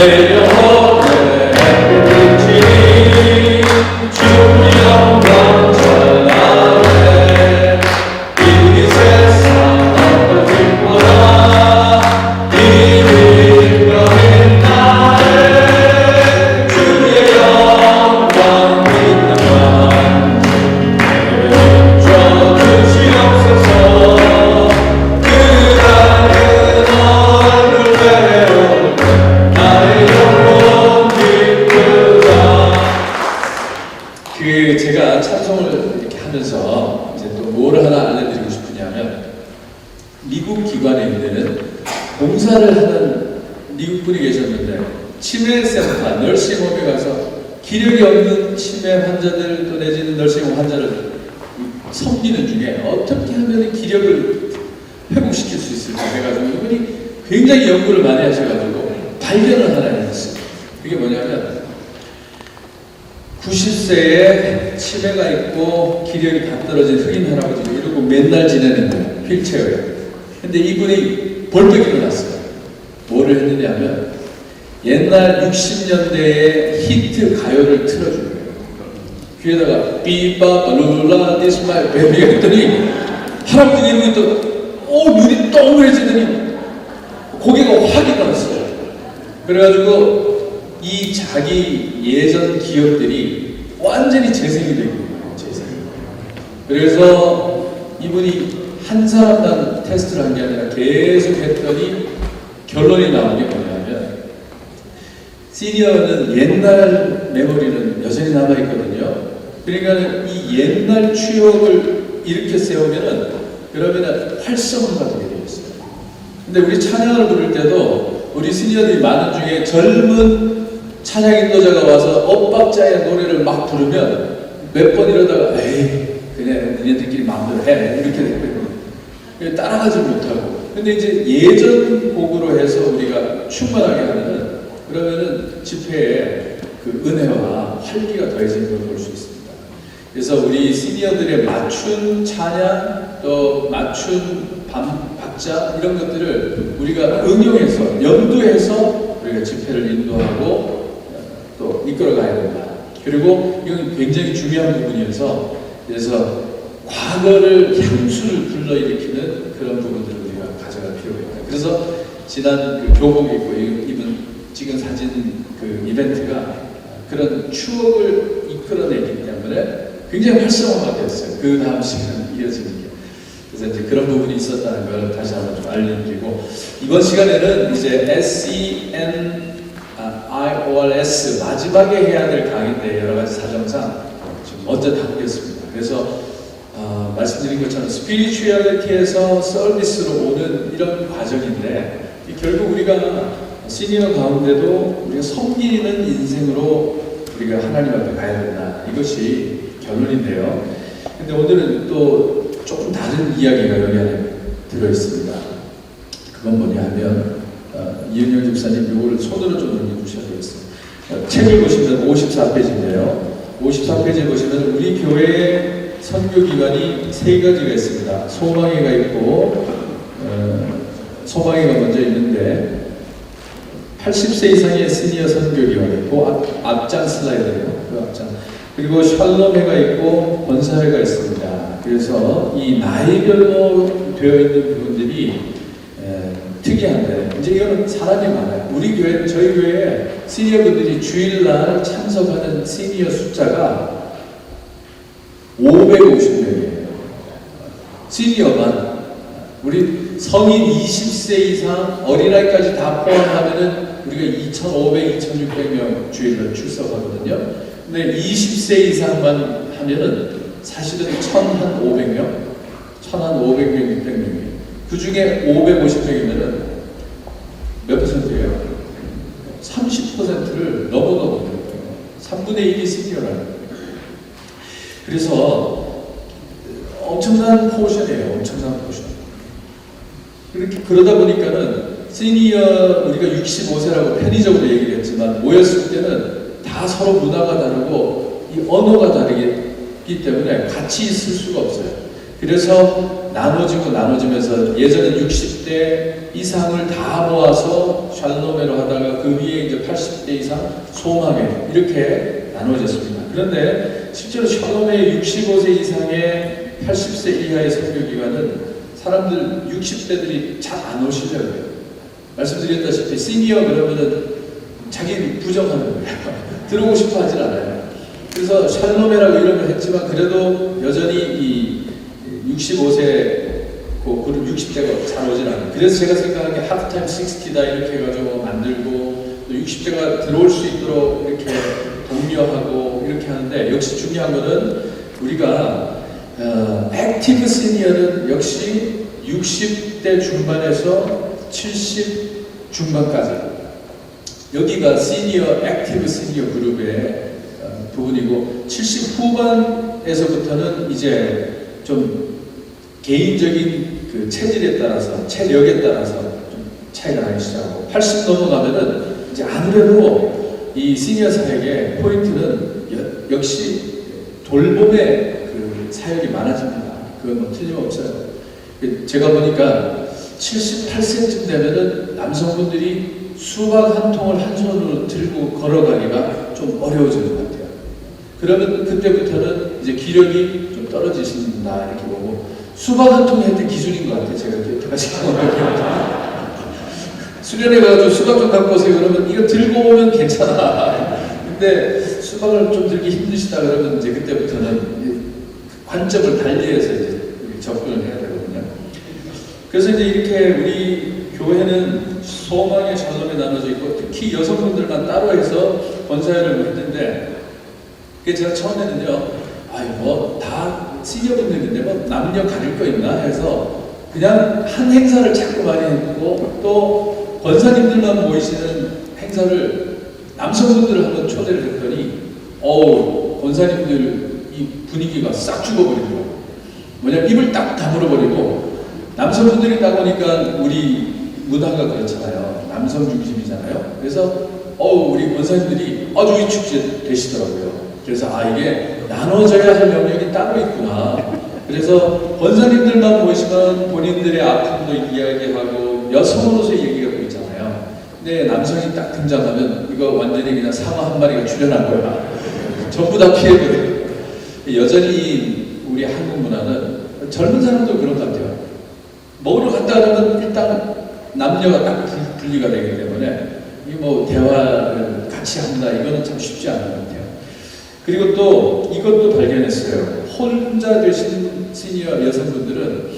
내려오네 빛이 주님 영광 찬란해 이 세상 어떤 빛보다 이 빛나는 날에 주의 영광 빛나만 내려줘 주시옵소서 그 밝은 얼굴 내려 나의 영혼 기쁘다. 제가 찬송을 이렇게 하면서 이제 또 뭘 하나 알려드리고 싶으냐면 미국 기관에 있는 봉사를 하는 미국 분이 계셨는데 치매센터, 널싱홈에 가서 기력이 없는 치매 환자들 또 내지는 널싱홈 환자를 섬기는 중에 어떻게 하면 기력을 회복시킬 수 있을까 해가지고 이분이 굉장히 연구를 많이 하셔가지고 발견을 하나 했어요. 그게 뭐냐면 90세에 치매가 있고 기력이 다 떨어진 흑인 할아버지가 이러고 맨날 지내는 거예요. 휠체어에. 근데 이분이 벌떡 일어났어요. 뭐를 했느냐면 옛날 60년대의 히트 가요를 틀어준 거예요. 귀에다가 삐빠 룰라 디스 마이 베비가 했더니 할아버지가 이러고 있더니 눈이 동그래지더니 고개가 확 일어났어요. 그래가지고 이 자기 예전 기억들이 완전히 재생이 되고 있는 재생. 그래서 이분이 한 사람만 테스트를 한 게 아니라 계속 했더니 결론이 나온 게 뭐냐면 시니어는 옛날 메모리는 여전히 남아있거든요. 그러니까 이 옛날 추억을 이렇게 세우면은 그러면은 활성화가 되게 되어 있어요. 근데 우리 찬양을 부를 때도 우리 시니어들이 많은 중에 젊은 찬양 인도자가 와서 엇박자의 노래를 막 부르면 몇 번 이러다가 에이 그냥 니네들끼리 마음대로 해 이렇게 되거든요. 따라가지 못하고. 근데 이제 예전 곡으로 해서 우리가 충만하게 하면은 그러면은 집회에 그 은혜와 활기가 더해지는 걸 볼 수 있습니다. 그래서 우리 시니어들의 맞춘 찬양 또 맞춘 박자 이런 것들을 우리가 응용해서 염두해서 우리가 집회를 인도하고 또 이끌어가야 된다. 그리고 이건 굉장히 중요한 부분이어서 그래서 과거를 향수를 불러일으키는 그런 부분들을 우리가 가져갈 필요가 있다. 그래서 지난 그 교복 입고 입은 찍은 사진 그 이벤트가 그런 추억을 이끌어내기 때문에 굉장히 활성화가 되었어요. 그 다음 시간 이어지는 게. 그래서 이제 그런 부분이 있었다는 걸 다시 한번 좀 알려드리고 이번 시간에는 이제 IORS 마지막에 해야 될 강의인데 여러 가지 사정상 좀 먼저 담겼습니다. 그래서 말씀드린 것처럼 스피리추얼리티에서 서비스로 오는 이런 과정인데 결국 우리가 시니어 가운데도 우리가 섬기는 인생으로 우리가 하나님 앞에 가야 된다. 이것이 결론인데요. 근데 오늘은 또 조금 다른 이야기가 여기 안에 들어있습니다. 그건 뭐냐 하면 이은영 집사님 이거를 손으로 좀 넘겨주셔야 되겠습니다. 책을 보시면 54페이지인데요. 54페이지에 보시면 우리 교회의 선교기관이 세 가지가 있습니다. 소망회가 있고 소망회가 먼저 있는데 80세 이상의 시니어 선교기관이 있고 앞장 슬라이드예요. 그 앞장. 그리고 샬롬회가 있고 권사회가 있습니다. 그래서 이 나이별로 되어 있는 부분들이 특이한데 이제 이거는 사람이 많아요. 우리 교회, 저희 교회에 시니어분들이 주일날 참석하는 시니어 숫자가 550명이에요. 시니어만. 우리 성인 20세 이상 어린아이까지 다 포함하면은 우리가 2,500, 2,600명 주일날 출석하거든요. 근데 20세 이상만 하면은 사실은 1,500명, 1,500명, 600명이에요. 그 중에 550명이면은 몇 퍼센트예요? 30%를 넘어가거든요. 3분의 1이 시니어라는 거예요. 그래서 엄청난 포션이에요. 엄청난 포션. 그러다 보니까는 시니어 우리가 65세라고 편의적으로 얘기를 했지만 모였을 때는 다 서로 문화가 다르고 이 언어가 다르기 때문에 같이 있을 수가 없어요. 그래서 나눠지면서 예전에 60대 이상을 다 모아서 샬롬회로 하다가 그 위에 이제 80대 이상 소망회 이렇게 나눠졌습니다. 그런데 실제로 샬롬회 65세 이상의 80세 이하의 선교기관은 사람들 60대들이 잘 안 오시려고요. 말씀드렸다시피 시니어 그러면은 자기 부정하는 거예요. 들어오고 싶어 하진 않아요. 그래서 샬롬회라고 이름을 했지만 그래도 여전히 이 65세 그 그룹 60대가 잘 오진 않아요. 그래서 제가 생각하는 게 하프타임 60다 이렇게 해가지고 만들고 또 60대가 들어올 수 있도록 이렇게 독려하고 이렇게 하는데 역시 중요한 거는 우리가 액티브 시니어는 역시 60대 중반에서 70 중반까지 여기가 시니어 액티브 시니어 그룹의 부분이고 70 후반에서부터는 이제 좀 개인적인 그 체질에 따라서 체력에 따라서 좀 차이가 나기 시작하고 80 넘어가면은 이제 아무래도 이 시니어 사역의 포인트는 역시 돌봄의 그 사역이 많아집니다. 그건 뭐 틀림없어요. 제가 보니까 78세쯤 되면은 남성분들이 수박 한 통을 한 손으로 들고 걸어가기가 좀 어려워지는 것 같아요. 그러면 그때부터는 이제 기력이 좀 떨어지신다 이렇게 보고 수박 한 통이 한때 기준인 것 같아요. 제가 기억하시 수련회 가가지고 수박 좀 갖고 오세요. 그러면 이거 들고 오면 괜찮아. 근데 수박을 좀 들기 힘드시다 그러면 이제 그때부터는 관점을 달리해서 이제 접근을 해야 되거든요. 그래서 이제 이렇게 우리 교회는 소망의 전원에 나눠져 있고 특히 여성분들만 따로 해서 권사회를 했는데 그게 제가 처음에는요 뭐 다 시니어분들인데 뭐 남녀 가릴 거 있나 해서 그냥 한 행사를 자꾸 많이 했고 또 권사님들만 모이시는 행사를 남성분들을 한번 초대를 했더니 권사님들 이 분위기가 싹 죽어버리더라고요. 뭐냐 입을 딱 다물어버리고 남성분들이 나오니까 우리 문화가 그렇잖아요. 남성 중심이잖아요. 그래서 우리 권사님들이 아주 위축 되시더라고요. 그래서 이게 나눠져야 할 영역이 따로 있구나. 그래서 권사님들만 모이시면 본인들의 아픔도 이야기하고 여성으로서의 얘기가 보이잖아요. 근데 남성이 딱 등장하면 이거 완전히 그냥 상어 한 마리가 출현한 거야. 전부 다 피해버려요. 여전히 우리 한국 문화는 젊은 사람도 그런 것 같아요. 먹으러 갔다 하면 일단 남녀가 딱 분리가 되기 때문에 이 뭐 대화를 같이 한다 이거는 참 쉽지 않은 것 같아요. 그리고 또 이것도 발견했어요. 혼자 되신 시니어 여성분들은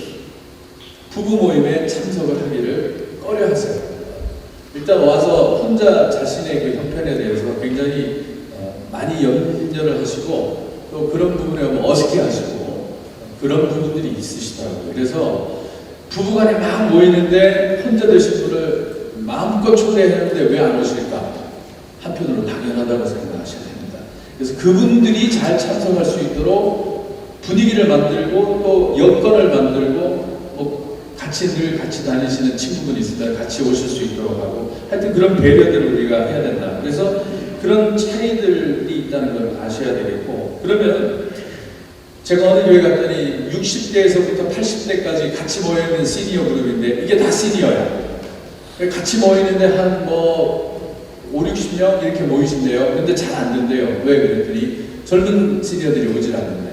부부 모임에 참석을 하기를 꺼려하세요. 일단 와서 혼자 자신의 그 형편에 대해서 굉장히 많이 염려를 하시고 또 그런 부분에 보면 어색해하시고 그런 부분들이 있으시더라고요. 그래서 부부간에 막 모이는데 혼자 되신 분을 마음껏 초대했는데 왜 안 오실까? 한편으로 당연하다고 생각하셔야 됩니다. 그래서 그분들이 잘 참석할 수 있도록 분위기를 만들고 또 여건을 만들고 뭐 같이 다니시는 친구분이 있으면 같이 오실 수 있도록 하고 하여튼 그런 배려들을 우리가 해야 된다. 그래서 그런 차이들이 있다는 걸 아셔야 되겠고 그러면 제가 어느 교회 갔더니 60대에서부터 80대까지 같이 모여있는 시니어 그룹인데 이게 다 시니어야. 같이 모이는데 한 뭐 5, 60명 이렇게 모이신대요. 근데 잘 안 된대요. 왜 그랬더니 젊은 시니어들이 오질 않는데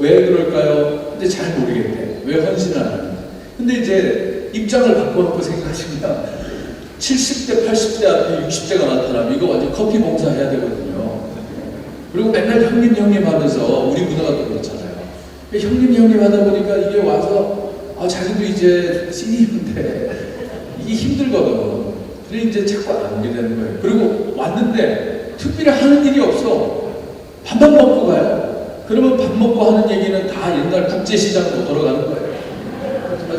왜 그럴까요? 근데 잘 모르겠대. 왜 헌신을 안 하는데. 근데 이제 입장을 바꿔놓고 생각하시면 70대, 80대 앞에 60대가 나타나면 이거 완전 커피 봉사해야 되거든요. 그리고 맨날 형님 하면서 우리 문화가 또 그렇잖아요. 형님 하다 보니까 이게 와서 자기도 이제 시니어인데 이게 힘들거든. 그래 이제 자꾸 안 오게 되는 거예요. 그리고 왔는데 특별히 하는 일이 없어. 밥만 먹고 가요. 그러면 밥 먹고 하는 얘기는 다 옛날 국제시장으로 돌아가는 거예요.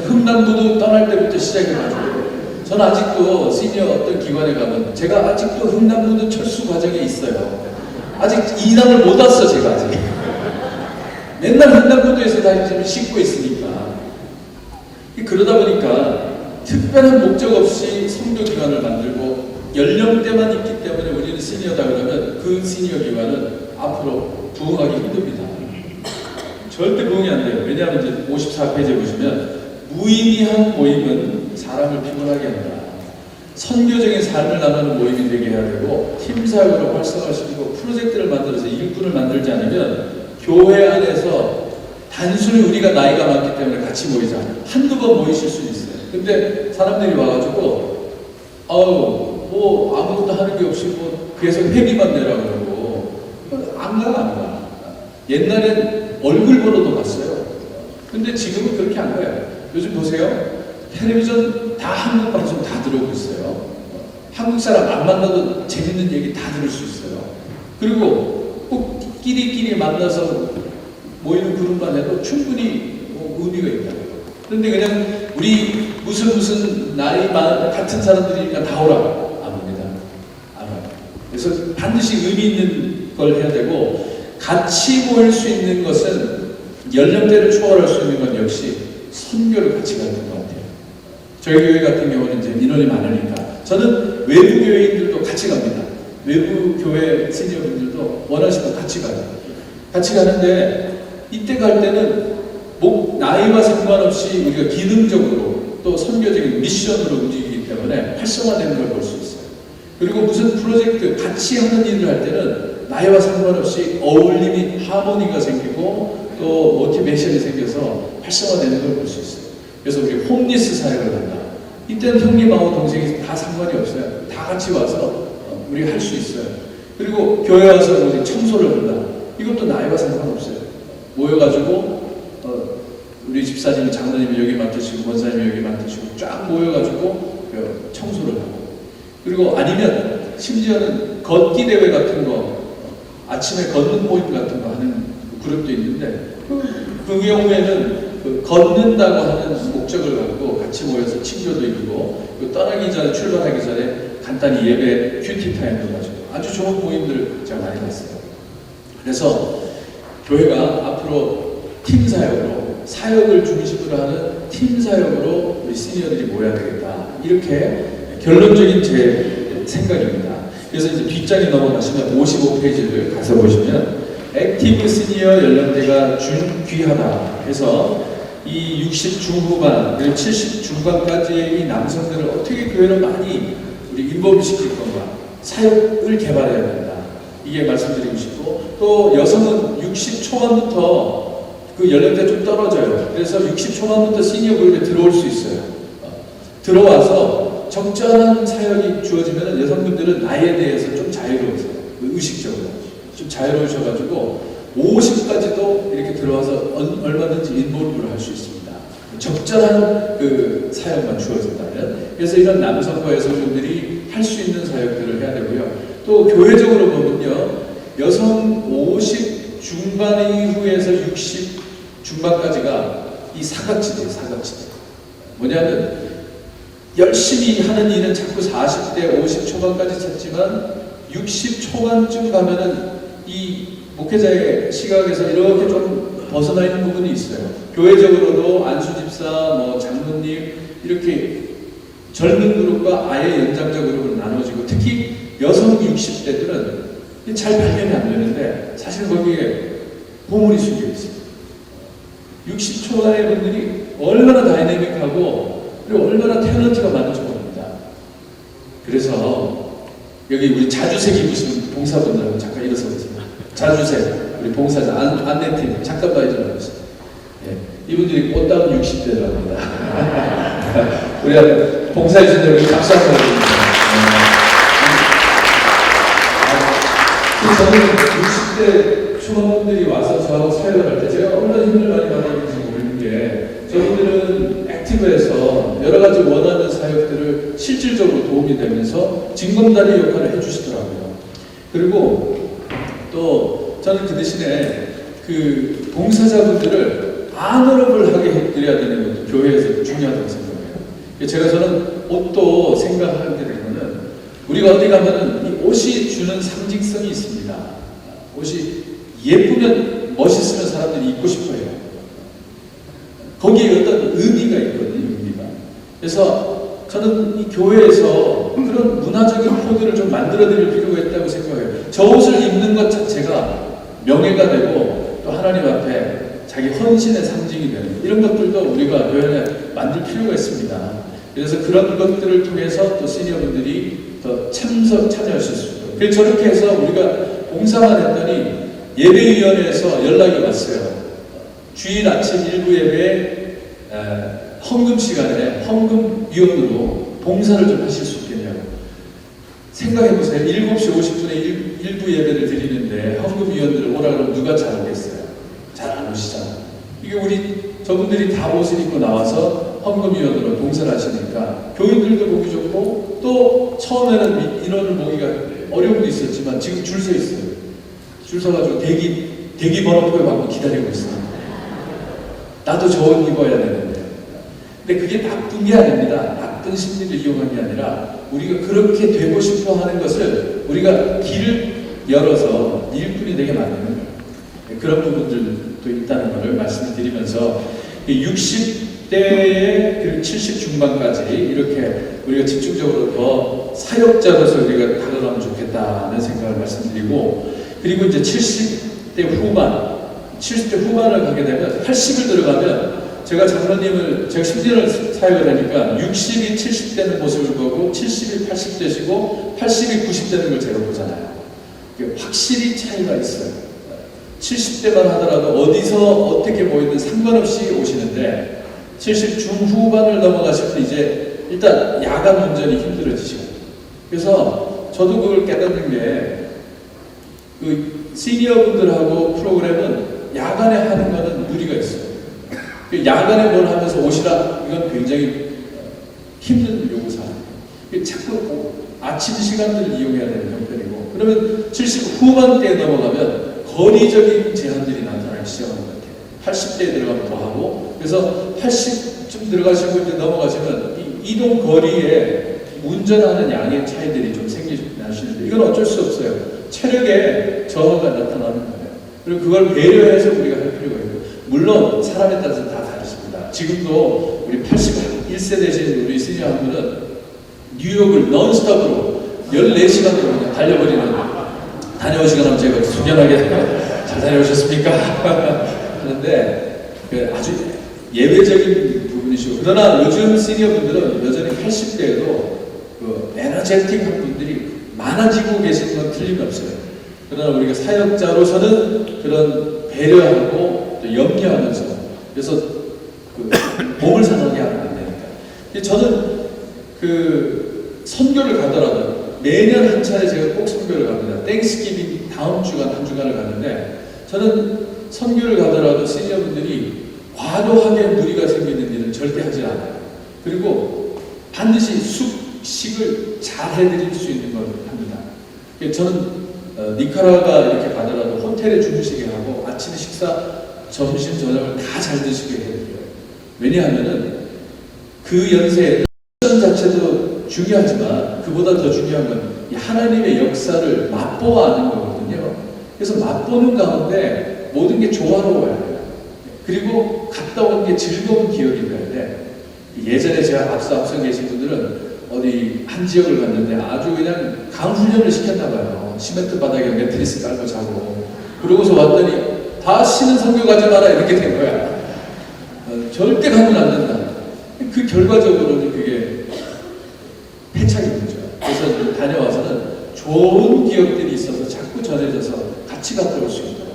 흥남부도 떠날 때부터 시작해가지고 저는 아직도 시니어 어떤 기관에 가면 제가 아직도 흥남부도 철수 과정에 있어요. 아직 이남을 못 왔어 제가 아직. 맨날 흥남부도에서 다니지만 씻고 있으니까. 그러다 보니까 특별한 목적 없이 성교 기관을 만들고 연령대만 있기 때문에 우리는 시니어다 그러면 그 시니어 기관은 앞으로 부흥하기 힘듭니다. 절대 부응이 안 돼요. 왜냐하면 이제 54페이지에 보시면 무의미한 모임은 사람을 피곤하게 한다. 선교적인 삶을 나누는 모임이 되게 해야 되고 팀 사역으로 활성화시키고 프로젝트를 만들어서 일꾼을 만들지 않으면 교회 안에서 단순히 우리가 나이가 많기 때문에 같이 모이자. 한두 번 모이실 수 있어요. 근데 사람들이 와가지고 뭐 아무것도 하는 게 없이 뭐 계속 회비만 내라고 그러고 안 가. 옛날엔 얼굴 보러도 갔어요. 근데 지금은 그렇게 안 가요. 요즘 보세요. 텔레비전 다 한국 방송 다 들어오고 있어요. 한국 사람 안 만나도 재밌는 얘기 다 들을 수 있어요. 그리고 꼭 끼리끼리 만나서 모이는 그룹만 해도 충분히 의미가 있다. 그런데 그냥 우리 무슨 나이 같은 사람들이니까 다 오라. 안 옵니다. 안 와요. 그래서 반드시 의미 있는 걸 해야 되고 같이 모일 수 있는 것은 연령대를 초월할 수 있는 건 역시 선교를 같이 가는 것 같아요. 저희 교회 같은 경우는 이제 인원이 많으니까 저는 외부 교회인들도 같이 갑니다. 외부 교회 시니어분들도 원하시면 같이 가요. 같이 가는데 이때 갈 때는 나이와 상관없이 우리가 기능적으로 또 선교적인 미션으로 움직이기 때문에 활성화되는 걸 볼 수 있어요. 그리고 무슨 프로젝트 같이 하는 일을 할 때는 나이와 상관없이 어울림이 하모니가 생기고 또 모티베이션이 생겨서 활성화되는 걸 볼 수 있어요. 그래서 우리 홈리스 사역을 한다. 이때는 형님하고 동생이 다 상관이 없어요. 다 같이 와서 우리 할 수 있어요. 그리고 교회 와서 우리 청소를 한다. 이것도 나이와 상관없어요. 모여가지고 우리 집사님이 장로님이 여기 맡으시고 권사님이 여기 맡으시고 쫙 모여가지고 청소를 하고 그리고 아니면 심지어는 걷기 대회 같은 거 아침에 걷는 모임 같은 거 하는 그룹도 있는데 그 경우에는 걷는다고 하는 목적을 갖고 같이 모여서 친교도 이루고 떠나기 전에 출발하기 전에 간단히 예배 큐티 타임도 가지고 아주 좋은 모임들을 제가 많이 갔어요. 그래서 교회가 앞으로 팀 사역을 중심으로 하는 팀 사역으로 우리 시니어들이 모여야 되겠다. 이렇게 결론적인 제 생각입니다. 그래서 이제 뒷장에 넘어가시면 55페이지를 가서 보시면 액티브 시니어 연령대가 준귀하다 해서 이 60 중후반 그리고 70 중반까지의 이 남성들을 어떻게 교회로 많이 우리 인볼브 시킬 건가 사역을 개발해야 된다. 이게 말씀드리고 싶고 또 여성은 60 초반부터 그 연령대 좀 떨어져요. 그래서 60 초반부터 시니어 그룹에 들어올 수 있어요. 들어와서 적절한 사역이 주어지면 여성분들은 나이에 대해서 좀 자유로우세요. 의식적으로 좀 자유로우셔가지고 50까지도 이렇게 들어와서 얼마든지 인볼브를 할 수 있습니다. 적절한 그 사역만 주어진다면. 그래서 이런 남성과 여성분들이 할 수 있는 사역들을 해야 되고요. 또 교회적으로 보면요, 여성 50 중반 이후에서 60 중반까지가 이 사각지대예요. 사각지대. 뭐냐면 열심히 하는 일은 자꾸 40대, 50 초반까지 찾지만 60 초반쯤 가면은 이 목회자의 시각에서 이렇게 좀 벗어나 있는 부분이 있어요. 교회적으로도 안수집사, 뭐 장로님 이렇게 젊은 그룹과 아예 연장자 그룹으로 나눠지고 특히 여성 60대들은 잘 발견이 안 되는데 사실 거기에 보물이 숨겨 있어요. 60 초반의 분들이 얼마나 다이내믹하고 그리고 얼마나 탤런트가 많은지 모릅니다. 그래서 여기 우리 자주색 입으신 봉사분들 잠깐 일어서 보세요. 자주색 우리 봉사자 안내팀 잠깐만 일어나주세요. 예, 이분들이 꽃다운 60대랍니다. 우리 봉사해주신 여러분 박수 한번 드립니다. 저는 60대 초반분들이 와서 저하고 사역을 할 때 제가 얼마나 힘을 많이 받았는지 모르는 게 저분들은 액티브해서 여러 가지 원하는 사역들을 실질적으로 도움이 되면서 징검다리 역할을 해주시더라고요. 그리고 또 저는 그 대신에 그 봉사자분들을 아너러블하게 해드려야 되는 것도 교회에서 중요하다고 생각해요. 저는 옷도 생각하게 되면은 우리가 어디 가면은 이 옷이 주는 상징성이 있습니다. 옷이 예쁘면 멋있으면 사람들이 입고 싶어해요. 거기에 어떤 의미가 있거든요. 의미가. 그래서 저는 이 교회에서 그런 문화적인 코드를 좀 만들어드릴 필요가 있다고 생각해요. 저 옷을 입는 것 자체가 명예가 되고 또 하나님 앞에 자기 헌신의 상징이 되는 이런 것들도 우리가 교회에 만들 필요가 있습니다. 그래서 그런 것들을 통해서 또 시니어분들이 더 참여하실 수 있도록. 그래서 저렇게 해서 우리가 봉사만 했더니 예배위원회에서 연락이 왔어요. 주일 아침 1부 예배에 헌금 시간에 헌금위원으로 봉사를 좀 하실 수 있겠냐고. 생각해보세요. 7시 50분에 1부 예배를 드리는데 헌금위원들을 오라 그러면 누가 잘 오겠어요? 잘 안 오시잖아요. 이게 저분들이 다 옷을 입고 나와서 헌금위원으로 봉사를 하시니까 교인들도 보기 좋고 또 처음에는 인원을 모기가 어려움도 있었지만 지금 줄 서 있어요. 줄 서가지고 대기 번호표 받고 기다리고 있어요. 나도 저 옷 입어야 되는데. 근데 그게 나쁜 게 아닙니다. 나쁜 심리를 이용한 게 아니라 우리가 그렇게 되고 싶어 하는 것을 우리가 길을 열어서 일꾼이 되게 만드는 거예요. 그런 부분들도 있다는 것을 말씀을 드리면서 60대에 그리고 70 중반까지 이렇게 우리가 집중적으로 더 사역자로서 우리가 다가가면 좋겠다는 생각을 말씀드리고, 그리고 이제 70대 후반을 가게 되면 80을 들어가면 제가 장로님을 제가 10년을 사역을 하니까 60이 70 되는 모습을 보고 70이 80 되시고 80이 90 되는 걸 제가 보잖아요. 확실히 차이가 있어요. 70대만 하더라도 어디서 어떻게 모이든 상관없이 오시는데 70 중후반을 넘어가실 때 이제 일단 야간 운전이 힘들어지시고, 그래서 저도 그걸 깨닫는 게 그 시니어분들하고 프로그램은 야간에 하는 거는 무리가 있어요. 야간에 뭘 하면서 오시라, 이건 굉장히 힘든 요구사항이에요. 자꾸 아침 시간들을 이용해야 되는 형편이고, 그러면 70 후반대에 넘어가면 거리적인 제한들이 나타나기 시작하는 것 같아요. 80대에 들어가면 더 하고, 그래서 80쯤 들어가시고 이제 넘어가시면 이동 거리에 운전하는 양의 차이들이 좀 생기시는데 이건 어쩔 수 없어요. 체력에 저하가 나타나는 거예요. 그리고 그걸 배려해서 우리가 할 필요가 있고, 물론 사람에 따라서 다 다르십니다. 지금도 우리 81세 되신 우리 시니어 한 분은 뉴욕을 넌스톱으로 14시간으로 그냥 달려버리는, 다녀오시거나 하면 제가 숙연하게 잘 다녀오셨습니까? 그런데 아주 예외적인 부분이시고, 그러나 요즘 시니어분들은 여전히 80대에도 그 에너제틱한 분들이 많아지고 계시는 건 틀림없어요. 그러나 우리가 사역자로서는 그런 배려하고 또 염려하면서, 그래서 그 몸을 상하게 하면 안 되니까. 저는 그 선교를 가더라도 매년 한 차례 제가 꼭 선교를 갑니다. 땡스기빙 다음 주간 한 주간을 가는데, 저는 선교를 가더라도 시니어분들이 과도하게 무리가 생기는 일은 절대 하지 않아요. 그리고 반드시 숙식을 잘 해드릴 수 있는 걸 합니다. 저는 니카라가 이렇게 가더라도 호텔에 주무시게 하고 아침 식사, 점심, 저녁을 다 잘 드시게 해드려요. 왜냐하면은 그 연세에 미션 자체도 중요하지만 그보다 더 중요한 건 하나님의 역사를 맛보아하는 거거든요. 그래서 맛보는 가운데 모든 게 조화로워야 돼요. 그리고 갔다 온 게 즐거운 기억이 돼야 돼. 예전에 제가 앞서 계신 분들은 어디 한 지역을 갔는데 아주 그냥 강훈련을 시켰나 봐요. 시멘트 바닥에 매트리스 깔고 자고, 그러고서 왔더니 다 쉬는 선교 가지 마라 이렇게 된 거야. 절대 가면 안 된다. 그 결과적으로는 그게 패착이 되죠. 그래서 다녀와서는 좋은 기억들이 있어서 자꾸 전해져서 같이 갔다 올 수 있도록,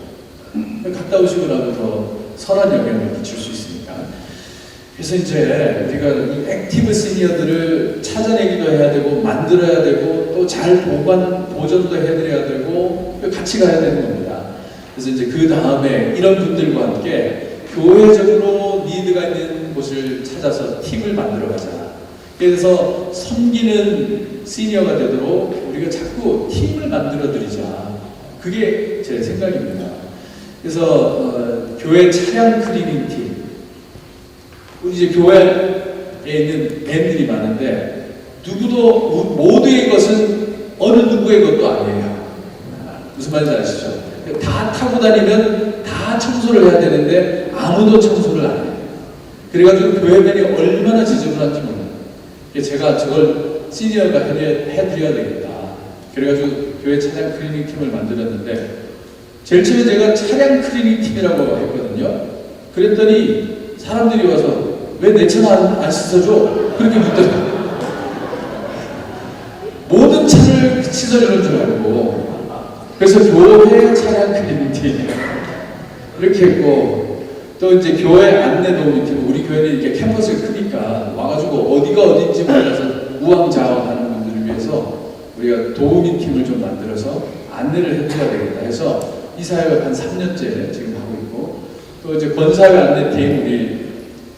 갔다 오시고 나면 더 선한 영향을 끼칠 수 있으니까. 그래서 이제 우리가 이 액티브 시니어들을 찾아내기도 해야 되고 만들어야 되고 또 잘 보존도 해드려야 되고 같이 가야 되는 겁니다. 그래서 이제 그 다음에 이런 분들과 함께 교회적으로 니드가 있는 곳을 찾아서 팀을 만들어 가자. 그래서 섬기는 시니어가 되도록 우리가 자꾸 팀을 만들어 드리자. 그게 제 생각입니다. 그래서 교회 차량 클리닝 팀, 우리 이제 교회에 있는 밴들이 많은데 누구도 모두의 것은 어느 누구의 것도 아니에요. 무슨 말인지 아시죠? 다 타고 다니면 다 청소를 해야 되는데 아무도 청소를 안 해요. 그래가지고 교회 밴이 얼마나 지저분한지 몰라요. 제가 저걸 시니어가 해드려야 되겠다. 그래가지고 교회 차량 클리닝 팀을 만들었는데 제일 처음에 제가 차량 클리닝 팀이라고 했거든요. 그랬더니 사람들이 와서 왜 내 차는 안 씻어줘? 그렇게 묻더라고요. 모든 차를 씻어주는 줄 알고. 그래서 교회 차량 클리닝 팀 이렇게 했고, 또 이제 교회 안내 도우미 팀, 우리 교회는 이렇게 캠퍼스가 크니까 와가지고 어디가 어딘지 몰라서 우왕좌왕하는 분들을 위해서 우리가 도우미 팀을 좀 만들어서 안내를 해줘야 되겠다 해서 이 사역을 한 3년째 지금 하고 있고, 또 이제 권사회 안내 팀, 우리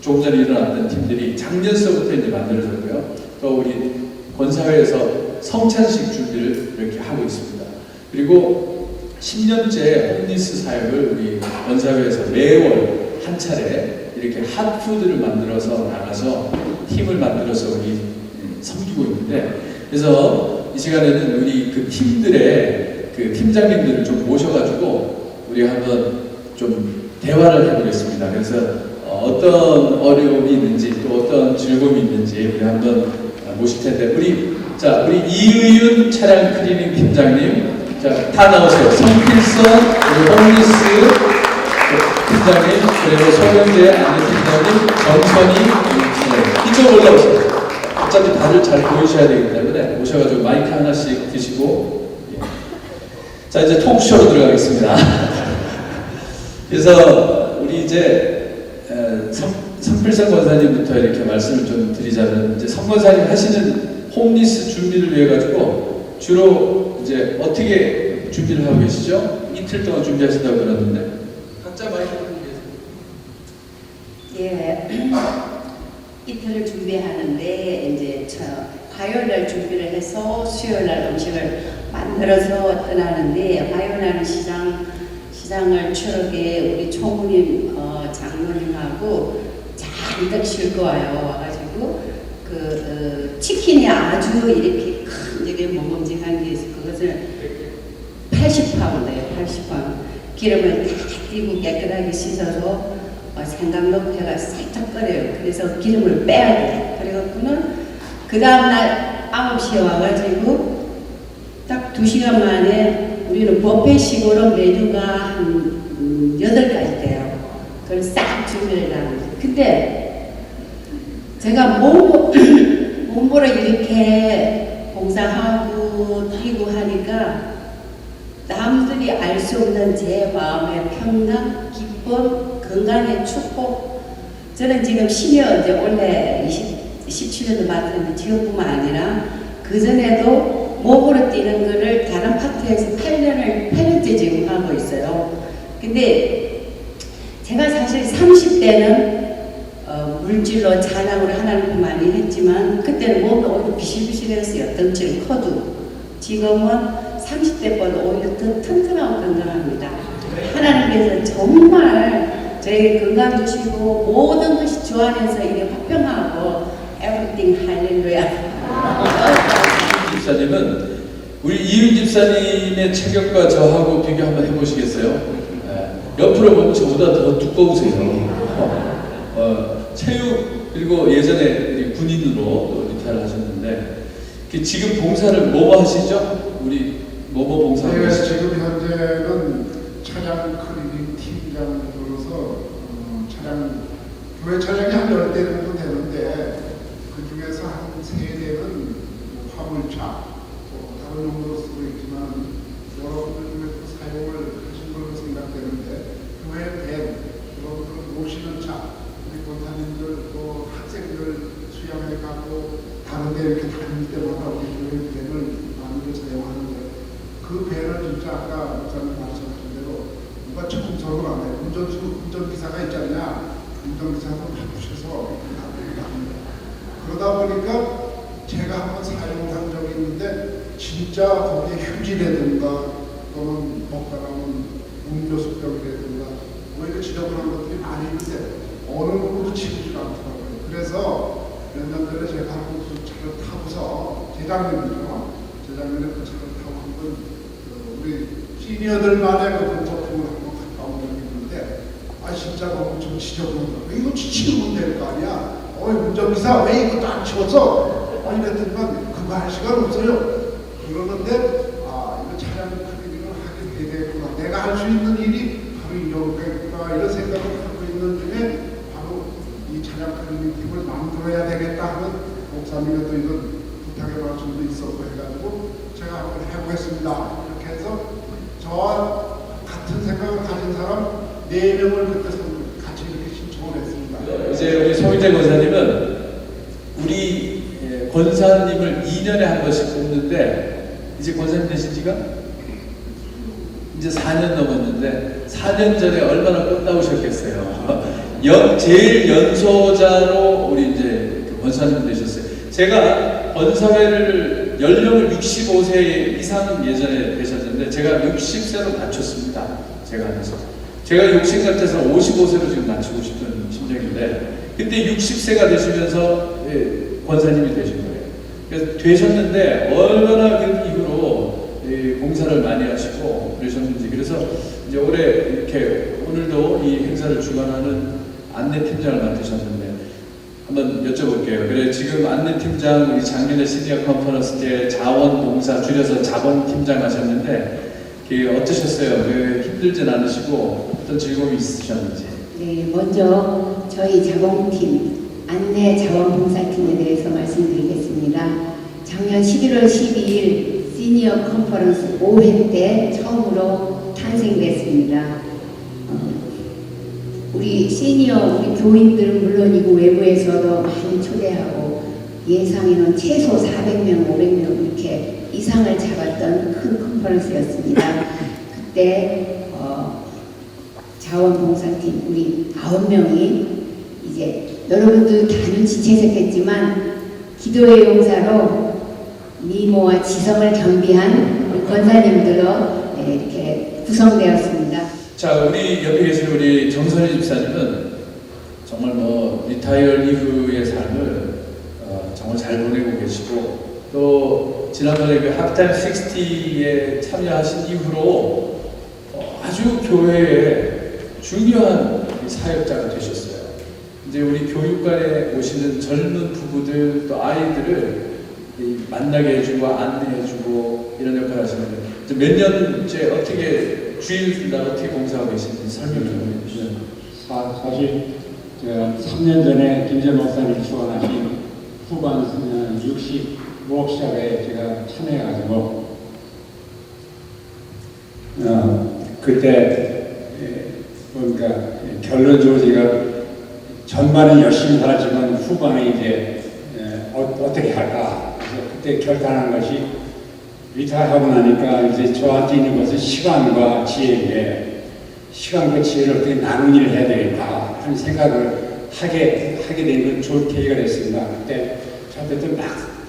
조금 전에 일어났던 팀들이 작년서부터 이제 만들어졌고요. 또 우리 권사회에서 성찬식 준비를 이렇게 하고 있습니다. 그리고 10년째 홈리스 사역을 우리 권사회에서 매월 한 차례 이렇게 핫푸드를 만들어서 나가서 팀을 만들어서 우리 섬기고 있는데, 그래서 이 시간에는 우리 그 팀들의 그 팀장님들을 좀 모셔가지고 우리 한번 좀 대화를 해보겠습니다. 그래서 어떤 어려움이 있는지 또 어떤 즐거움이 있는지 우리 한번 모실 텐데, 우리 이의윤 차량 클리닝 팀장님, 자, 다 나오세요. 성필선, 그리고 홈리스 팀장님, 그리고 소경재 안내팀장님, 정선희 팀장님, 이쪽 올라오세요. 어차피 다들 잘 보이셔야 되기 때문에 오셔가지고 마이크 하나씩 드시고. 예. 자, 이제 토크쇼로 들어가겠습니다. 그래서 우리 이제 성필선 권사님부터 이렇게 말씀을 좀 드리자면, 이제 성 권사님 하시는 홈리스 준비를 위해 가지고 주로 이제 어떻게 준비를 하고 계시죠? 이틀 동안 준비하신다고 그러는데 각자 마이크 예, 이틀을 준비하는데 이제 화요일날 준비를 해서 수요일날 음식을 만들어서 떠나는데, 화요일날은 시장을 추억에 우리 총무님 장로님하고 잔뜩 싣고 와요. 와가지고 치킨이 아주 이렇게 큰 되게 먹음직한 게 있어. 그것을 80파운드예요. 80파운드. 기름을 다 띄고 깨끗하게 씻어서 생강녹회가 살짝 끓여요. 그래서 기름을 빼야 돼요. 그래갖고는 그 다음날 9시에 와가지고 딱 2시간 만에 우리는 버페식으로 메뉴가 한 8가지 돼요. 그걸 싹 준비를 합니다. 근데 제가 몸보러 이렇게 봉사하고 뛰고 하니까 남들이 알 수 없는 제 마음의 평강, 기쁨, 건강의 축복. 저는 지금 시니어 이제 올해 17년도 맡았는데 지금뿐만 아니라 그전에도 몸으로 뛰는 거를 다른 파트에서 8년째 지금 하고 있어요. 근데 제가 사실 30대는 물질로 찬양으로 하나님을 많이 했지만 그때는 몸도 오히려 비실비실했어요. 덩치는 커도. 지금은 30대보다 오히려 더 튼튼하고 건강합니다. 하나님께서 정말 저에게 건강 주시고 모든 것이 주 안에서 이게 화평하고 everything 할렐루야. 집사님은 우리 이윤 집사님의 체격과 저하고 비교 한번 해보시겠어요? 옆으로 보면 저보다 더 두꺼우세요. 체육, 그리고 예전에 군인으로 리타를 하셨는데, 지금 봉사를 뭐 하시죠? 우리 뭐뭐 봉사? 네, 지금 현재는 차량 클리닝 팀장으로서 교회 차량이 한 10대 정도 되는데, 그 중에서 한 3대는 화물차, 다른 용도로 쓰고 있지만 여러분들 중에서 사용을 하신 걸로 생각되는데, 교회 밴, 여러분들 모시는 차, 우리 권사님들 또 학생들 수양회 가고 다른 데 이렇게 다닐 때마다 우리 교회 밴을 많이들 사용하는데, 그 밴을 진짜 아까 목사님 말씀하신 대로 누가 청소를 안 해요. 운전기사가 있잖냐, 운전기사도 바꾸셔서 합니다. 그러다 보니까 제가 한번 사용한 적이 있는데, 진짜 거기에 휴지라든가 또는 먹다 남은 음료수병이라든가 뭐 이렇게 지저분한 것들이 많이 있는데 어느 누구도 치우지 않더라고요. 그래서 몇 년 전에 제가 한번 그 차를 타고서 재작년에 그 차를 타고 한번 우리 시니어들만의 그 분석품을 한번 갔다 온 적이 있는데, 진짜 너무 좀 지저분하다. 이거 치우면 될 거 아니야. 운전기사 왜 이것도 안 치워서? 그랬더니만 그거 할 시간 없어요. 그러는데 이거 차량 클리닝을 하게 되겠구나. 내가 할 수 있는 일이 바로 이거겠구나, 이런 생각을 하고 있는 있는 중에 바로 이 찬양 클리닝 팀을 만들어야 되겠다 하는 목사님의 또 이런 부탁의 말씀도 있었고 해가지고 제가 한번 해보겠습니다. 이렇게 해서 저와 같은 생각을 가진 사람 4명을 그때 같이 이렇게 신청을 했습니다. 이제 우리 송인재 권사님은 우리 권사님을 2년에 한 번씩 뽑는데 이제 권사님 되신 지가 이제 4년 넘었는데 4년 전에 얼마나 꽃다우셨겠어요. 제일 연소자로 우리 이제 권사님 되셨어요. 제가 권사회를 연령을 65세 이상 예전에 되셨는데 제가 60세로 낮췄습니다. 제가 하면서 제가 욕심 같아서 55세로 지금 낮추고 싶은 심정인데 그때 60세가 되시면서 권사님이 되신 거예요. 그래서 되셨는데 얼마나 그 이후로 봉사를 많이 하시고 그러셨는지 그래서 이제 올해 이렇게 오늘도 이 행사를 주관하는 안내팀장을 맡으셨는데 한번 여쭤볼게요. 그래 지금 안내팀장 우리 작년에 시니어 컨퍼런스 때 자원봉사 줄여서 자봉팀장 하셨는데 어떠셨어요? 힘들진 않으시고 어떤 즐거움이 있으셨는지? 네, 먼저 저희 자봉팀 안내 자원봉사팀에 대해서 말씀드리겠습니다. 작년 11월 12일 시니어 컨퍼런스 5회 때 처음으로 탄생됐습니다. 우리 교인들은 물론이고 외부에서도 많이 초대하고 예상에는 최소 400명, 500명 이렇게 이상을 잡았던 큰 컨퍼런스였습니다. 그때 자원봉사팀 우리 9명이 이제 여러분들 다 눈치채셨겠지만 기도의 용사로 미모와 지성을 겸비한 우리 권사님들로 이렇게 구성되었습니다. 자, 우리 옆에 계신 우리 정선희 집사님은 정말 리타이어 이후의 삶을 정말 잘 보내고 계시고 또 지난번에 그 합타임 60에 참여하신 이후로 아주 교회에 중요한 사역자가 되셨어요. 이제 우리 교육관에 오시는 젊은 부부들 또 아이들을 만나게 해주고 안내해주고 이런 역할을 하시는데 몇 년째 어떻게 주일날 어떻게 봉사하고 계신지 설명 좀 해주시죠. 사실 제가 3년 전에 김재 목사님 지원하신 후반 60목 시합에 제가 참여해가지고 그때 그러니까 결론적으로 제가 전반은 열심히 살았지만 후반에 이제 어떻게 할까 그때 결단한 것이 리타하고 나니까 이제 저한테 있는 것은 시간과 지혜인데 시간과 지혜를 어떻게 나눈 일을 해야 되겠다 하는 생각을 하게 된 건 좋은 계기가 됐습니다. 그때 저한테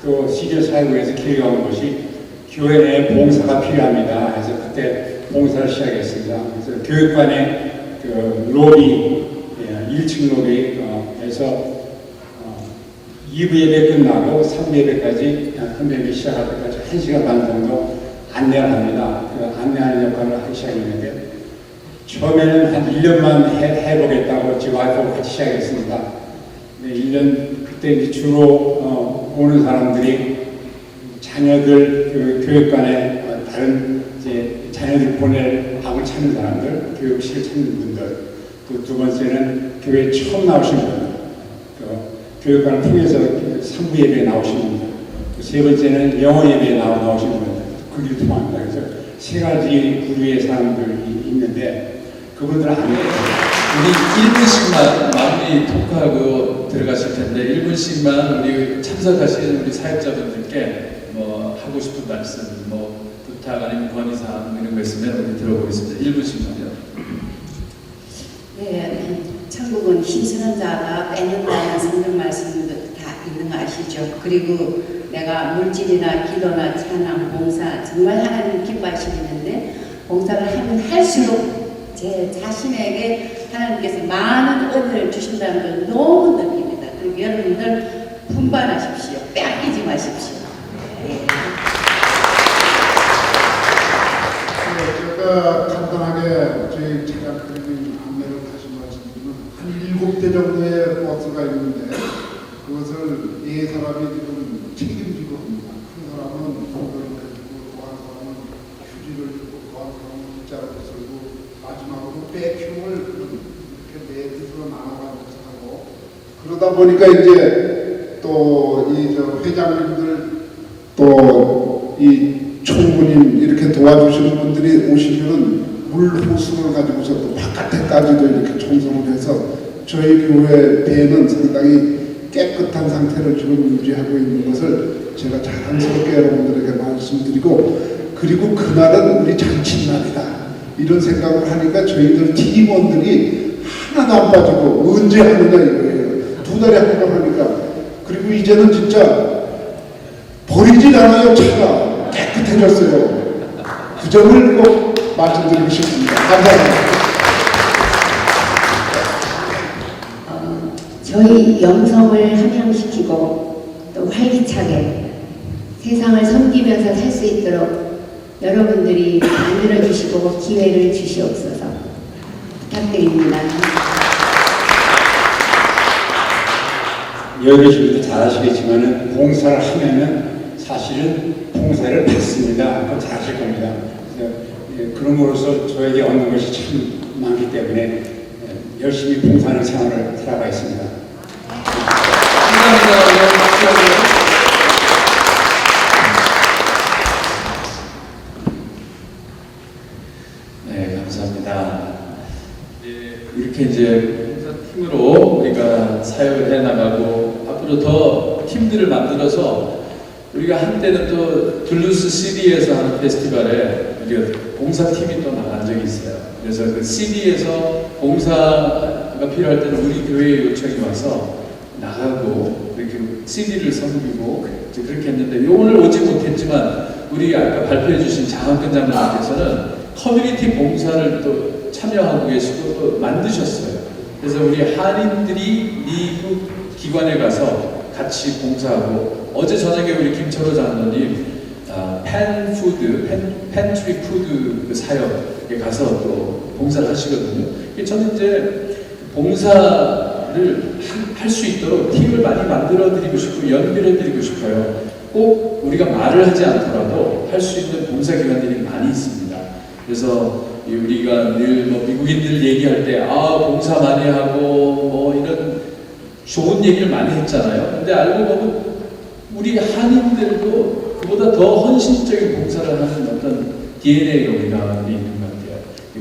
또 시리얼 사역에서 기회가 온 것이 교회 내에 봉사가 필요합니다. 그래서 그때 봉사를 시작했습니다. 그래서 교육관에 그 로비 1층 로비에서 2부 예배 끝나고 3부 예배까지 헌배비 시작할 때까지 1시간 반 정도 안내를 합니다. 그 안내하는 역할을 하기 시작했는데 처음에는 한 1년만 해보겠다고 제 와이프하고 같이 시작했습니다. 네, 1년 그때 이제 주로 오는 사람들이 자녀들 그 교육관에 다른 이제 자녀들 보낼 밥을 찾는 사람들, 교육식을 찾는 분들, 또 두 번째는 교회에 처음 나오신 분들, 교육관을 통해서 3부 예배에 나오신 분들, 세 번째는 영어 예배에 나오신 분들, 그 길을 통합니다. 그래서 세 가지 부류의 사람들이 있는데 그분들은 안 돼요. 우리 1분씩만 마무리 토크하고 들어가실 텐데 1분씩만 우리 참석하신 우리 사역자분들께 하고 싶은 말씀, 부탁 아니면 건의사항 이런 거 있으면 우리 들어보겠습니다. 1분씩만요. 네, 천국은 힘쓰는 자가 빼낸다는 성경 말씀도 다 있는 거 아시죠? 그리고 내가 물질이나 기도나 찬양, 봉사 정말 하나님 기뻐하시는데 봉사를 하면 할수록 제 자신에게 하나님께서 많은 은혜를 주신다는 걸 너무 느낍니다. 그리고 여러분들 분발하십시오. 빼앗기지 마십시오. 네. 제가 간단하게 저희 찬양 클리닝 안내를 다시 말씀드리면 한 7대 정도의 버스가 있는데 그것을 4사람이 지금 책임지고 합니다. 한 사람은 공부를 해주고 또 한 사람은 휴지를 주고 또 한 사람은 일자를 쓰고 마지막으로 백흉을 이렇게 4개서 그러다 보니까 이제 또 이 회장님들 또 이 총무님 이렇게 도와주시는 분들이 오시면은 물 호수를 가지고서 또 바깥에까지도 이렇게 청소를 해서 저희 교회 배는 상당히 깨끗한 상태를 지금 유지하고 있는 것을 제가 자랑스럽게 여러분들에게 말씀드리고, 그리고 그날은 우리 잔칫날이다 이런 생각을 하니까 저희들 팀원들이 하나도 안 빠지고 언제 하느냐 이거예요. 2달에 한 번 하니까. 그리고 이제는 진짜 버리질 않아요. 차가 깨끗해졌어요. 그 점을 꼭 말씀드리고 싶습니다. 감사합니다. 저희 영성을 함양시키고 또 활기차게 세상을 섬기면서 살 수 있도록 여러분들이 만들어주시고 기회를 주시옵소서 부탁드립니다. 여러분들도 잘 아시겠지만은 봉사를 하면은 사실은 봉사를 받습니다. 그건 잘 아실 겁니다. 그래서 그럼으로써 저에게 얻는 것이 참 많기 때문에 열심히 봉사하는 생활을 살아가 있습니다. 감사합니다. 네, 감사합니다. 이렇게 이제 봉사팀으로 우리가 사역을 해나가고 앞으로 더 팀들을 만들어서 우리가 한때는 또 둘루스 시리에서 하는 페스티벌에 우리가 봉사팀이 또 나간 적이 있어요. 그래서 그 시리에서 봉사가 필요할 때는 우리 교회에 요청이 와서 나가고 이렇게 CD를 섬기고 그렇게 했는데 오늘 오지 못했지만 우리 아까 발표해 주신 장학근 장로님께서는 커뮤니티 봉사를 또 참여하고 계시고 또 만드셨어요. 그래서 우리 한인들이 미국 기관에 가서 같이 봉사하고 어제 저녁에 우리 김철호 장로님 팬트리 푸드 그 사역에 가서 또 봉사를 하시거든요. 저는 이제 봉사를 할 수 있도록 팀을 많이 만들어 드리고 싶고 연결해 드리고 싶어요. 꼭 우리가 말을 하지 않더라도 할 수 있는 봉사 기관들이 많이 있습니다. 그래서 우리가 늘 미국인들 얘기할 때 봉사 많이 하고 이런 좋은 얘기를 많이 했잖아요. 근데 알고 보면 우리 한인들도 그보다 더 헌신적인 봉사를 하는 어떤 DNA가 우리가 있는 것 같아요.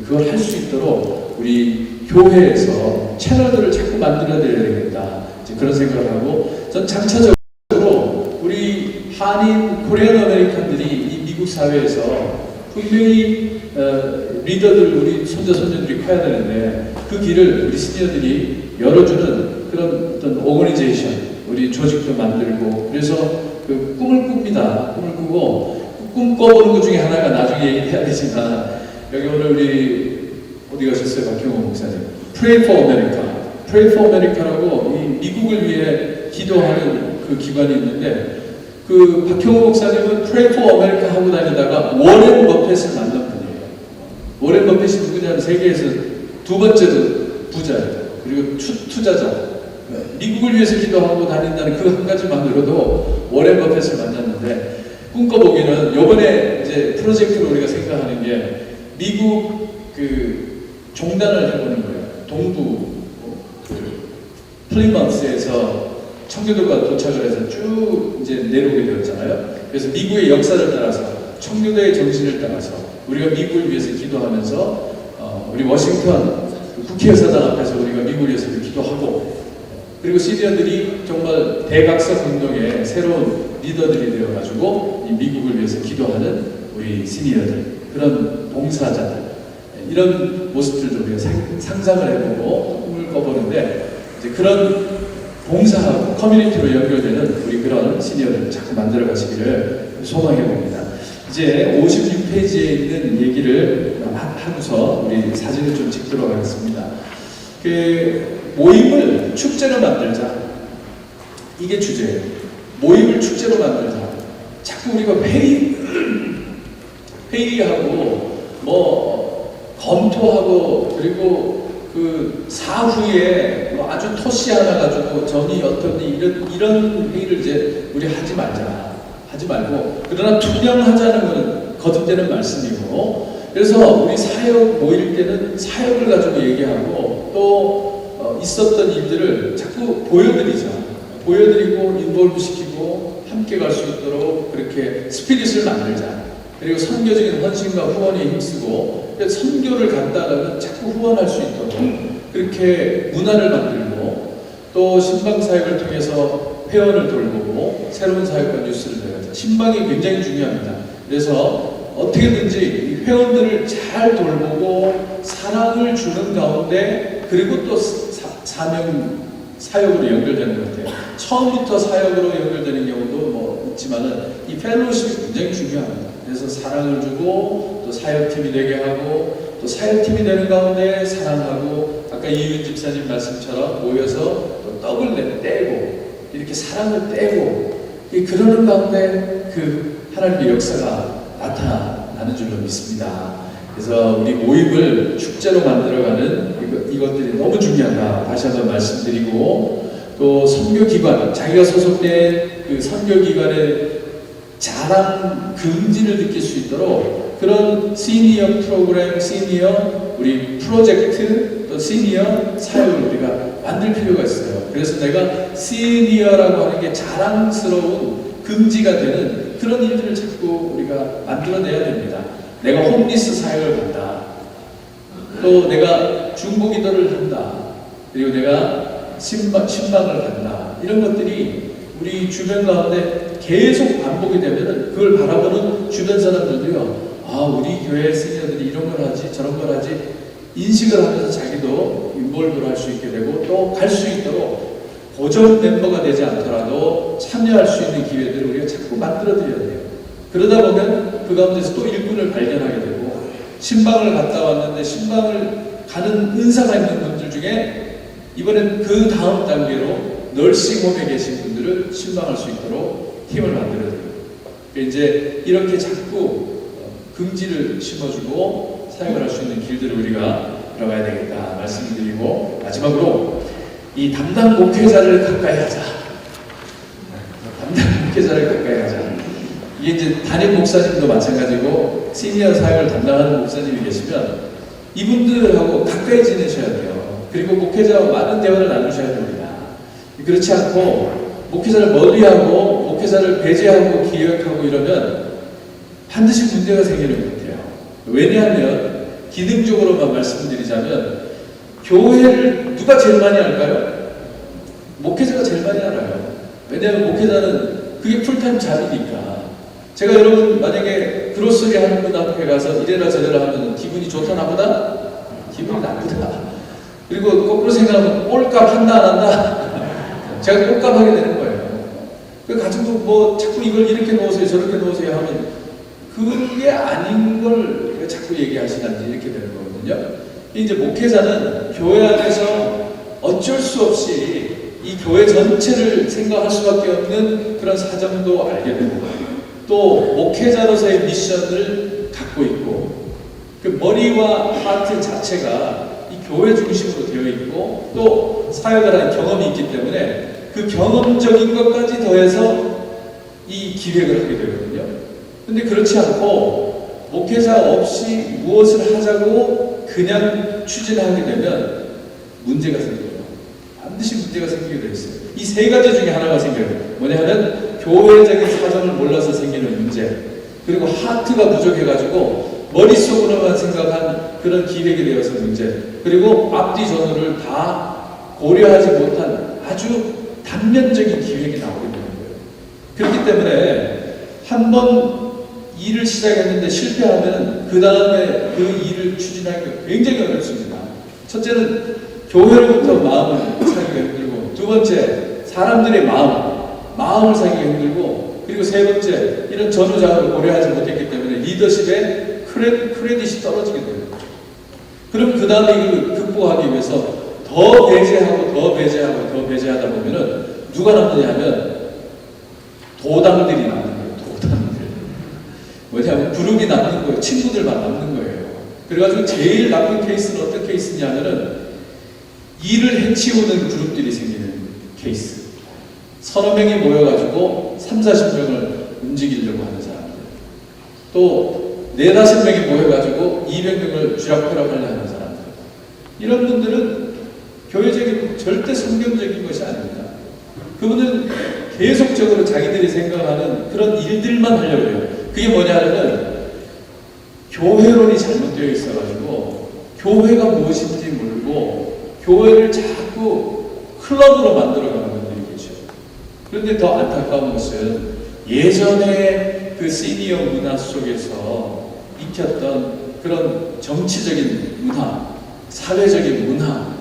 그걸 할 수 있도록 우리 교회에서 채널들을 자꾸 만들어야 되겠다. 그런 생각을 하고, 전 장차적으로 우리 한인 코리안 아메리칸들이 이 미국 사회에서 분명히 리더들, 우리 손자 손녀들이 커야 되는데 그 길을 우리 시니어들이 열어주는 그런 어떤 오거니제이션, 우리 조직도 만들고, 그래서 그 꿈을 꿉니다. 꿈을 꾸고 꿈 꿔보는 것 중에 하나가 나중에 얘기해야 되지만 여기 오늘 우리 어디 가셨어요? 박형호 목사님. Pray for America. Pray for America라고 이 미국을 위해 기도하는 그 기관이 있는데 그 박형호 목사님은 Pray for America 하고 다니다가 워렌 버핏을 만난 분이에요. 워렌 버핏이 누구냐면 세계에서 2번째 부자예요. 그리고 투자자. 미국을 위해서 기도하고 다닌다는 그 한 가지만으로도 워렌 버핏을 만났는데 꿈꿔보기는 요번에 이제 프로젝트로 우리가 생각하는 게 미국 그 종단을 해보는 거예요. 동부 플리먼스에서 청교도가 도착을 해서 쭉 이제 내려오게 되었잖아요. 그래서 미국의 역사를 따라서 청교도의 정신을 따라서 우리가 미국을 위해서 기도하면서 우리 워싱턴 국회의사당 앞에서 우리가 미국을 위해서 기도하고 그리고 시니어들이 정말 대각선 운동의 새로운 리더들이 되어가지고 이 미국을 위해서 기도하는 우리 시니어들 그런 봉사자들 이런 모습들도 우리가 상상을 해보고 꿈을 꿔보는데 이제 그런 봉사하고 커뮤니티로 연결되는 우리 그런 시니어들을 자꾸 만들어 가시기를 소망해 봅니다. 이제 56페이지에 있는 얘기를 하고서 우리 사진을 좀 찍도록 하겠습니다. 그 모임을 축제로 만들자. 이게 주제예요. 모임을 축제로 만들자. 자꾸 우리가 회의하고 검토하고 그리고 그 사후에 아주 토시 하나 가지고 전이 어떻니 이런 회의를 이제 우리 하지 말고 그러나 투명하자는 것은 거듭되는 말씀이고 그래서 우리 사역 모일 때는 사역을 가지고 얘기하고 또 있었던 일들을 자꾸 보여드리자. 보여드리고 인볼브 시키고 함께 갈 수 있도록 그렇게 스피릿을 만들자. 그리고 선교적인 헌신과 후원에 힘쓰고 선교를 갔다가는 자꾸 후원할 수 있도록 그렇게 문화를 만들고 또 신방 사역을 통해서 회원을 돌보고 새로운 사역과 뉴스를 내가자. 신방이 굉장히 중요합니다. 그래서 어떻게든지 이 회원들을 잘 돌보고 사랑을 주는 가운데 그리고 또 사명 사역으로 연결되는 것 같아요. 처음부터 사역으로 연결되는 경우도 뭐 있지만은 이 펠로우십이 굉장히 중요합니다. 그래서 사랑을 주고 또 사역팀이 되게 하고 또 사역팀이 되는 가운데 사랑하고 아까 이윤 집사님 말씀처럼 모여서 또 떡을 떼고 이렇게 사랑을 떼고 그러는 가운데 그 하나님의 역사가 나타나는 줄로 믿습니다. 그래서 우리 모임을 축제로 만들어가는 이것들이 너무 중요하다. 다시 한번 말씀드리고 또 선교기관, 자기가 소속된 그 선교기관의 자랑 긍지를 느낄 수 있도록 그런 시니어 프로그램, 시니어 우리 프로젝트 또 시니어 사역을 우리가 만들 필요가 있어요. 그래서 내가 시니어라고 하는 게 자랑스러운 긍지가 되는 그런 일들을 자꾸 우리가 만들어내야 됩니다. 내가 홈리스 사역을 한다. 또 내가 중보기도를 한다. 그리고 내가 신방을 한다. 이런 것들이 우리 주변 가운데 계속 반복이 되면은 그걸 바라보는 주변 사람들도요. 아, 우리 교회 시니어들이 이런 걸 하지 저런 걸 하지 인식을 하면서 자기도 인볼브를 할 수 있게 되고 또 갈 수 있도록 고정 멤버가 되지 않더라도 참여할 수 있는 기회들을 우리가 자꾸 만들어 드려야 돼요. 그러다 보면 그 가운데서 또 일꾼을 발견하게 되고 신방을 갔다 왔는데 신방을 가는 은사가 있는 분들 중에 이번엔 그 다음 단계로 널싱홈에 계신 분들을 신방할 수 있도록 팀을 만들어드려요. 이제 이렇게 자꾸 긍지를 심어주고 사역을 할 수 있는 길들을 우리가 들어가야 되겠다 말씀을 드리고 마지막으로 이 담당 목회자를 가까이 하자. 담당 목회자를 가까이 하자. 이게 이제 담임 목사님도 마찬가지고 시니어 사역을 담당하는 목사님이 계시면 이분들하고 가까이 지내셔야 돼요. 그리고 목회자와 많은 대화를 나누셔야 됩니다. 그렇지 않고 목회자를 멀리하고 목회자를 배제하고 기획하고 이러면 반드시 문제가 생기는 것 같아요. 왜냐하면 기능적으로만 말씀드리자면 교회를 누가 제일 많이 알까요? 목회자가 제일 많이 알아요. 왜냐하면 목회자는 그게 풀타임 잡이니까. 제가 여러분 만약에 그로스리 하는 분 앞에 가서 이래라 저래라 하면 기분이 좋다 나보다? 기분이 나쁘다. 그리고 거꾸로 생각하면 꼴값 한다 안 한다? 제가 꼴값 하게 되는 거예요. 그 가지고 뭐 자꾸 이걸 이렇게 놓으세요 저렇게 놓으세요 하면 그게 아닌 걸 자꾸 얘기하시는지 이렇게 되는 거거든요. 이제 목회자는 교회 안에서 어쩔 수 없이 이 교회 전체를 생각할 수밖에 없는 그런 사정도 알게 되고 또 목회자로서의 미션을 갖고 있고 그 머리와 하트 자체가 이 교회 중심으로 되어 있고 또 사역을 한 경험이 있기 때문에 그 경험적인 것까지 더해서 이 기획을 하게 되거든요. 근데 그렇지 않고 목회자 없이 무엇을 하자고 그냥 추진하게 되면 문제가 생겨요. 반드시 문제가 생기게 되어 있어요. 이 세 가지 중에 하나가 생겨요. 뭐냐면 교회적인 사정을 몰라서 생기는 문제, 그리고 하트가 부족해가지고 머릿속으로만 생각한 그런 기획이 되어서 문제, 그리고 앞뒤 전후를 다 고려하지 못한 아주 단면적인 기획이 나오게 되는 거예요. 그렇기 때문에 한번 일을 시작했는데 실패하면 그 다음에 그 일을 추진하기가 굉장히 어렵습니다. 첫째는 교회로부터 마음을 사기가 힘들고, 두 번째 사람들의 마음을 사기가 힘들고, 그리고 세 번째 이런 전후자를 고려하지 못했기 때문에 리더십의 크레딧이 떨어지게 됩니다. 그럼 그 다음에 이걸 극복하기 위해서 더 배제하고 더 배제하고 더 배제하다 보면은 누가 남느냐 하면 도당들이 남는 거예요. 도당들. 뭐냐면 그룹이 남는 거예요. 친구들만 남는 거예요. 그래가지고 제일 나쁜 케이스는 어떤 케이스냐면은 일을 해치우는 그룹들이 생기는 케이스. 서너 명이 모여가지고 30-40명을 움직이려고 하는 사람들. 또 4-5명이 모여가지고 200명을 쥐락펴락하려 하는 사람들. 이런 분들은 교회적인 절대 성경적인 것이 아닙니다. 그분은 계속적으로 자기들이 생각하는 그런 일들만 하려고 해요. 그게 뭐냐면은 교회론이 잘못되어 있어가지고 교회가 무엇인지 모르고 교회를 자꾸 클럽으로 만들어가는 분들이 계셔요. 그런데 더 안타까운 것은 예전에 그 시니어 문화 속에서 익혔던 그런 정치적인 문화, 사회적인 문화,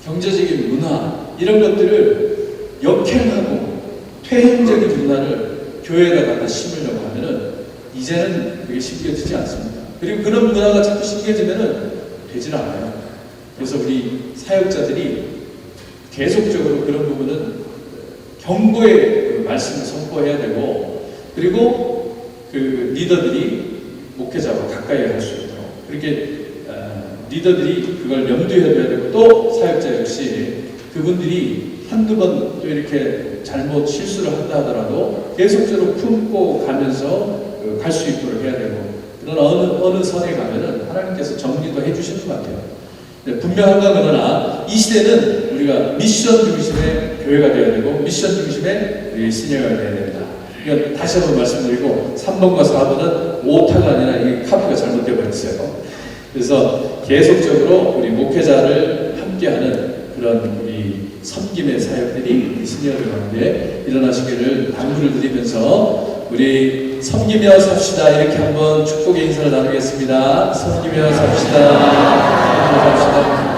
경제적인 문화 이런 것들을 역행하고 퇴행적인 문화를 교회에다 갖다 심으려고 하면은 이제는 그게 심겨지지 않습니다. 그리고 그런 문화가 자꾸 심겨지면은 되질 않아요. 그래서 우리 사역자들이 계속적으로 그런 부분은 경고의 그 말씀을 선포해야 되고, 그리고 그 리더들이 목회자와 가까이 할 수 있도록 그렇게 리더들이 그걸 염두에 둬야 되고, 또 사역자 역시 그분들이 한두 번 또 이렇게 잘못 실수를 한다 하더라도 계속적으로 품고 가면서 갈 수 있도록 해야 되고, 그러나 어느 선에 가면은 하나님께서 정리도 해주시는 것 같아요. 분명한 건 그러나 이 시대는 우리가 미션 중심의 교회가 되어야 되고 미션 중심의 우리 시니어가 되어야 된다. 그러니까 다시 한번 말씀드리고 3번과 4번은 오타가 아니라 이 카피가 잘못되어 버렸어요. 그래서 계속적으로 우리 목회자를 함께하는 그런 우리 섬김의 사역들이 우리 시니어들 가운데 일어나시기를 당부를 드리면서 우리 섬기며 삽시다 이렇게 한번 축복의 인사를 나누겠습니다. 섬기며 삽시다. 섬기며 삽시다.